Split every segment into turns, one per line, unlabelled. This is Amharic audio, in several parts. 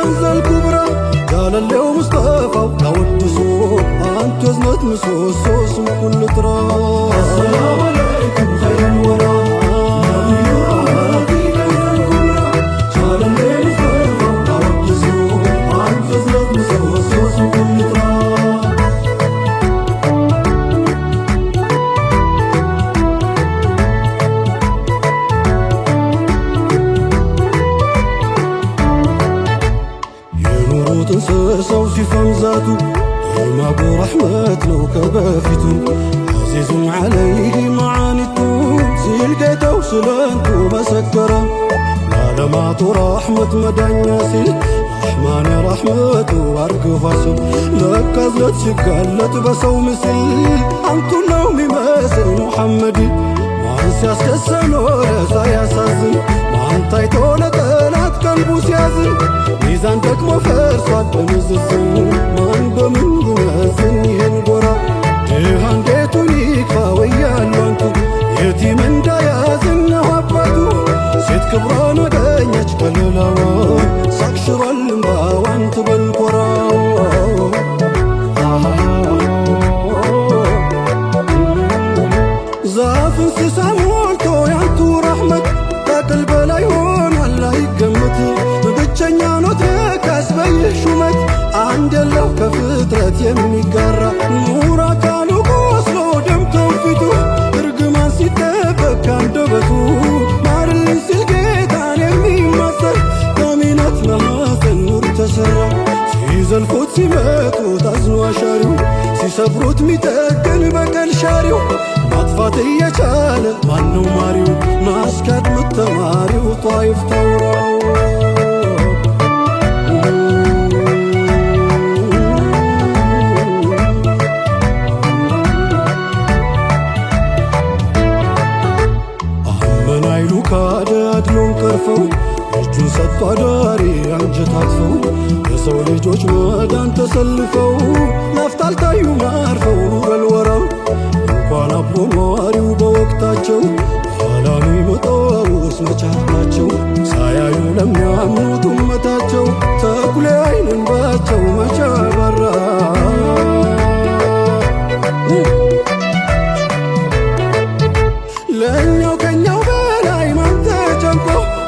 كنز الكبرى قال اليوم مصطفى لودسو أنت وزنت مسوسو اسم كل تراب السلام عليكم خير الورى سو سيفهم ذاتو الماقو رحمت لو كبافتو عزيز عليه معانيتو سيلقيتو سلانتو مسكرة لالماتو رحمت مدانيا سيل رحمن رحمتو واركفاسو لكازلت شقالت بسو مسل انتو النومي مسل محمدي ما انسياس كسنو رزا ياسازن ما انتايتو لقلات قلبو سيازن ميزان دكمو فرصات بمززن مان بمن بمزن ينقرا دهان ديتو نيكفا ويانو انتو يتيمن دايازن نواباتو سيت كبران ودنياج كللاوان ساكشر اللمباوان تبنقراو زافن سسامولتو يانتو رحمت تاكل بلا يهون الله يقمت بچኛ ነው ተካስ በይሹመት አንድ ያለው ከፍጥረት የሚጋራ ኑራ ካሉ ቆስሎ ደምተው ፊቱ እርግማን ሲጠበቅ አንደበቱ ማርልኝ ሲል ጌታን የሚማጸን በሚነት ለማዘን ኑር ተሰራ ሲዘልፉት ሲመጡ ታዝኖ አሻሪው ሲሰብሩት ሚጠግን በቀል ሻሪው ማጥፋት እየቻለ ማነው ማሪው ማስካድ ምተማሪው ጧይፍ ተውራው ካዳድሎን ቀርፈው እጁን ሰጥቶ አዳሪ አንጀታትፈው የሰው ልጆች መዳን ተሰልፈው ናፍታልታዩ ማርፈው ኑረል ወራው እንኳን አብሮ ኗሪው በወቅታቸው ኋላሚ መጣውስ መቻታቸው ሳያዩ ለሚያምኑት እመታቸው ተኩሌ አይንባቸው መቻበራ ለኛው ከኛው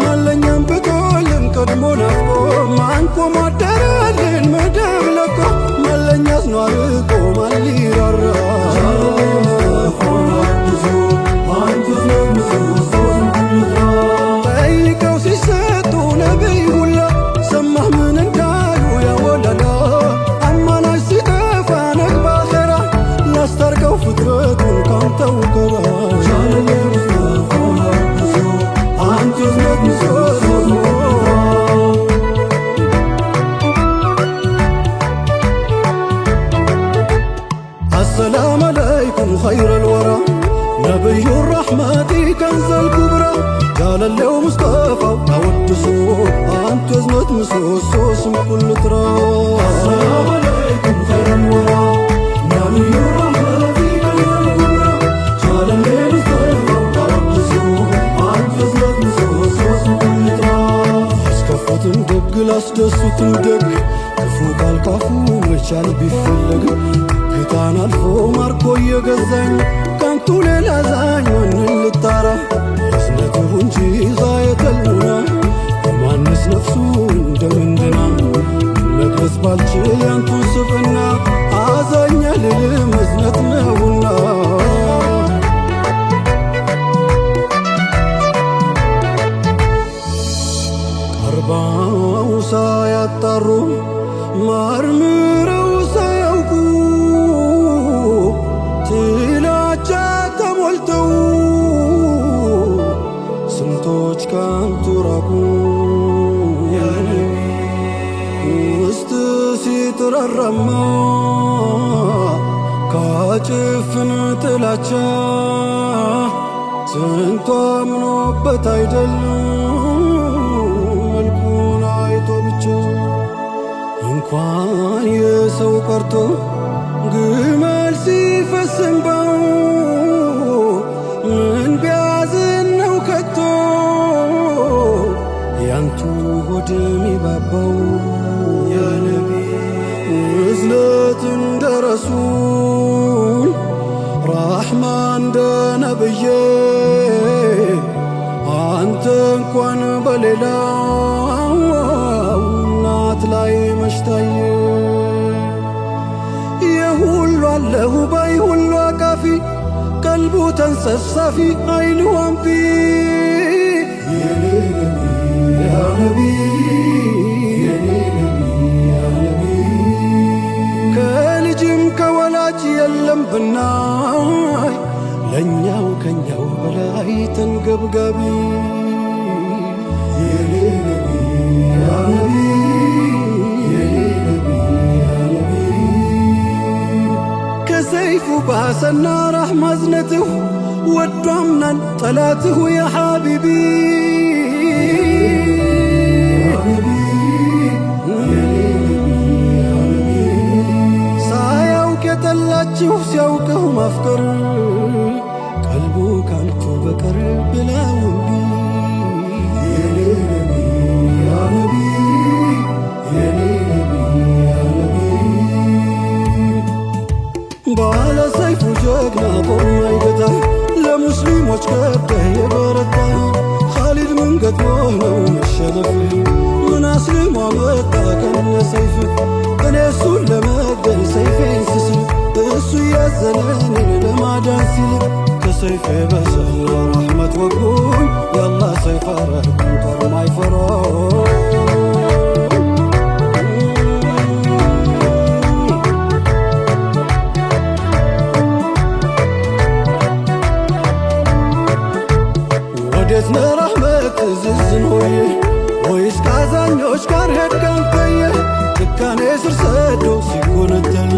ማለኛም ብቶልን ቀድሞ ናፍቆ ማንቆ ማደረልን መደብ ለቆ ማለኛስ ነው አርቆ ማሊራራ ጠይቀው ሲሰጡ ነቢይ ሁላ ሰማህ ምን እንዳሉ ያወላላ አማላጅ ሲጠፋ ነግባ ኸራ ላስታርቀው ፍጥረቱን ካንተው ገራ السلام عليكم خير الورى نبي الرحمة كنز الكبرى قال اليوم مصطفى أودسو أنت وزنت مسوسو اسم كل تراب السلام عليكم خير الورى نبي الرحمة كنز الكبرى قال اليوم مصطفى أودسو أنت وزنت مسوسو اسم كل تراب اسكفوتن دق لاسدسوتن دق كفو كالكافو مشال بيفلق ጌታን አልፎ ማርኮ የገዛኝ ካንቱ ሌላ ዛኝ ማንን ልጣራ እዝነትሁ እንጂ ዛየተልሙና በማንስ ነፍሱ እንደምንድና መግለጽ ባልችል ያንቱን ስብና አዛኛ ልልም እዝነት ነውና ቀርባው ሳያጣሩ ማርምረው ሳያውቁ ጥላቻ ተሞልተው ስንቶች ካንቱ ራቁ ውስጥ ሲተራራማ ካጭፍን ጥላቻ ስንቱ አምኖበት አይደል መልኩን አይቶ ብቻ እንኳን የሰው ቀርቶ ግመል ሲፈስንባው ምን ቢያዝን ነው ከቶ ያንቱ ሆድ ሚባባው ብዬ አንተ እንኳን በሌላው እናት ላይ መሽታየ የሁሉ አለሁ ባይ ሁሉ አቃፊ ቀልቡ ተንሰፍሳፊ አይኑ አምቢ ያ ነቢ ከልጅም ከወላጅ የለም ብናይ ለኛው ከኛው በላይ ተንገብጋቢ ከሰይፉ ባሰና ራሕማ እዝነትሁ ወዶ አምናን ጠላትሁ ያ ሓቢቢ ሳያውቅ የጠላችሁ ሲያውቅሁ ማፍቀር ቀልቡ ካንቱ በቀር ብላውቢ ባለ ሰይፉ ጀግና በማይገታ ለሙስሊሞች ገደህ የበረታ ኻሊድ ምን ገጥሞህ ነው መሸነፍ ምን አስልሞ መጣ ከነ ሰይፍ እኔ እሱን ለመግደል ሰይፌን ስስል እሱ ያዘነንን ለማዳን ሲል ከሰይፌ በሰል ረሕመት ወጉኝ የአላህ ሰይፍ አረግኩኝ ጦር ማይፈራ ወዴት ነህ ረሕመት ዝዝን ሆዬ ወይስ ከአዛኞች ጋር ሄድከን ከየ ጭካኔ ስር ሰዶ ሲጎነተል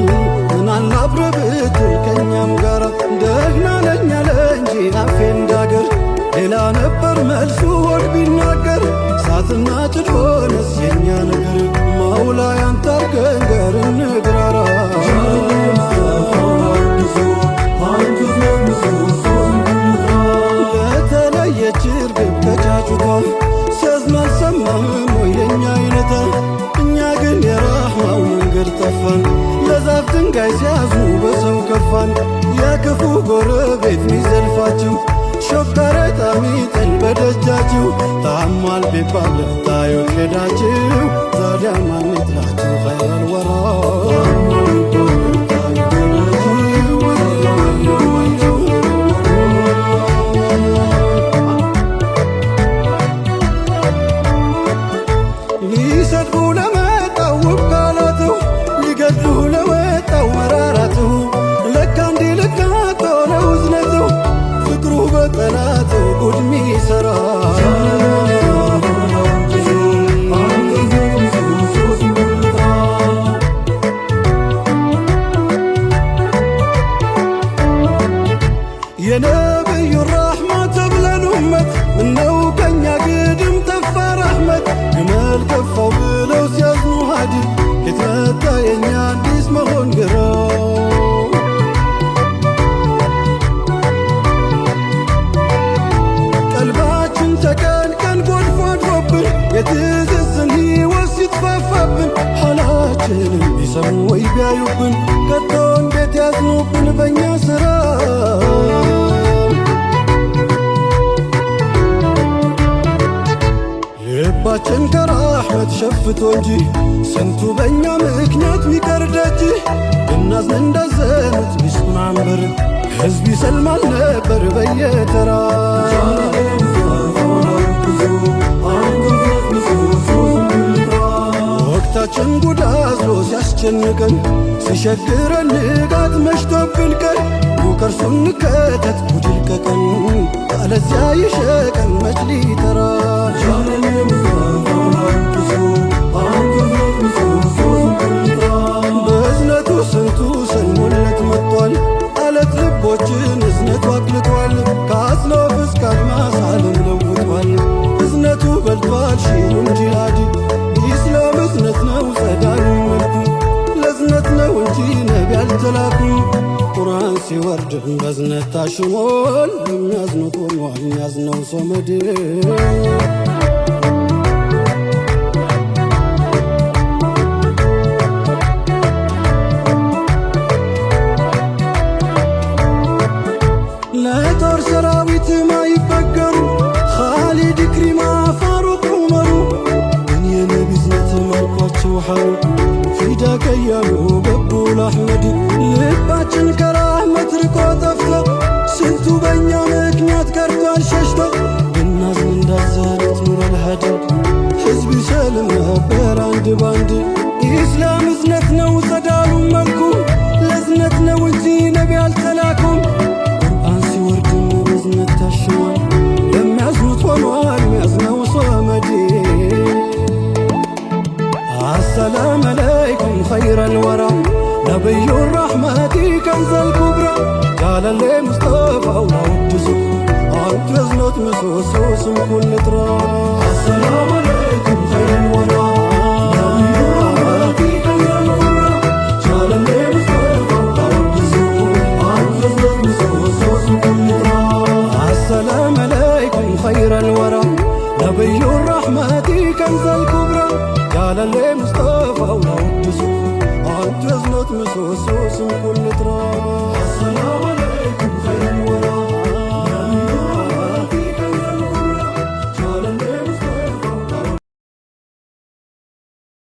ምናለ አብረ ብትውል ከእኛም ጋር ደህና ነኝ አለ እንጂ አፌ እንዳገር ሌላ ነበር መልሱ ሆድ ቢናገር እሳትና ጭድ ሆነስ የእኛ ነገር ማውላ ያንተ አርገን ገር እንግራራ ለተለየች እርግብ ከጫጩቷ ሲያዝን አልሰማህም ወይ የእኛ አይነታ እኛ ግን የራሕማው መንገድ ጠፋን ለዛፍ ድንጋይ ሲያዝኑ በሰው ከፋን የክፉ ጎረቤት ሚዘልፋችሁ ሾካረ ጣሚጥል በደጃችሁ ታሟል ቢባል ታዩት ሄዳችሁ ዛዲያ ማን ይጥላችሁ ኸይረል ወራ ሊሰድቡ ለመጣው ውብ ቃላትሁ ሊገድሉ ለወጣው መራራትሁ ለካ እንዲህ ልካቶ ነው እዝነትሁ ፍቅሩ በጠላትሁ ጉድ ሚሠራ የነቢዩ ራሕማ ተብለን ኡመት ምነው ከኛ ግድም ተፋ ረሕመት ግመል ከፋው ብለው ሲያዝኑ ሀዲም የትመጣ የእኛ አዲስ መሆን ግራ ቀልባችን ተቀን ቀን ጎድፎ አድሮብን የትዝዝን ሕይወት ሲትፋፋብን ሐላችንን ቢሰሙ ወይ ቢያዩብን ከቶ እንዴት ያዝኑብን በእኛ ሥራ ልባችን ከራሕመት ሸፍቶ እንጂ ስንቱ በእኛ ምክንያት ሚቀር ደጅ ብናዝን እንዳዘኑት ቢስማንበር ሕዝብ ይሰልማል ነበር በየተራ ወቅታችን ጉድ አዝሎ ሲያስጨንቀን ሲሸግረን ንጋት መሽቶብን ቀን ከርሱን ንከተት ጉድ ይልቀቀን አለዚያ ይሸቀን መች ሊተራ በእዝነቱ ስንቱ ሰልሞለት መጥቷል አለት ልቦችን እዝነቱ አቅልጧል ከአጽናፍ እስከ አድማስ ዓለም ለውጧል እዝነቱ በልቷል ሺሉን ጂሃድ ኢስላም እዝነት ነው ጸዳሉ መልኩ ለእዝነት ነው እንጂ ነቢ ያልተላኩ ቁርአን ሲወርድ በእዝነት ታሽሞል የሚያዝኑት ሆኗል የሚያዝነው ሶመድ ለጦር حلو فداك يالو قبو لأحمد ልባችን ከራህመት ርቆ ጠፍቶ ስንቱ በእኛ ምክንያት ቀርቷል ሸሽቶ ብናዝን እንዳዘኑት ኑረል ሀዲ ሕዝብ ይሰልም ነበር አንድ ባንድ ኢስላም እዝነት ነው ጸዳሉ መልኩ ለዝነት ነው እንጂ ነቢ አልተላኩም ቁርአን ሲወርድም በዝነት ታሽሟል የሚያዝኑት ሆኗል ሚያዝነው ሶመዲ السلام عليكم خير الورى نبي الرحمة كنز الكبرى قال لي مصطفى ولا ودزو عد يزنط مسوس كل ترى السلام عليكم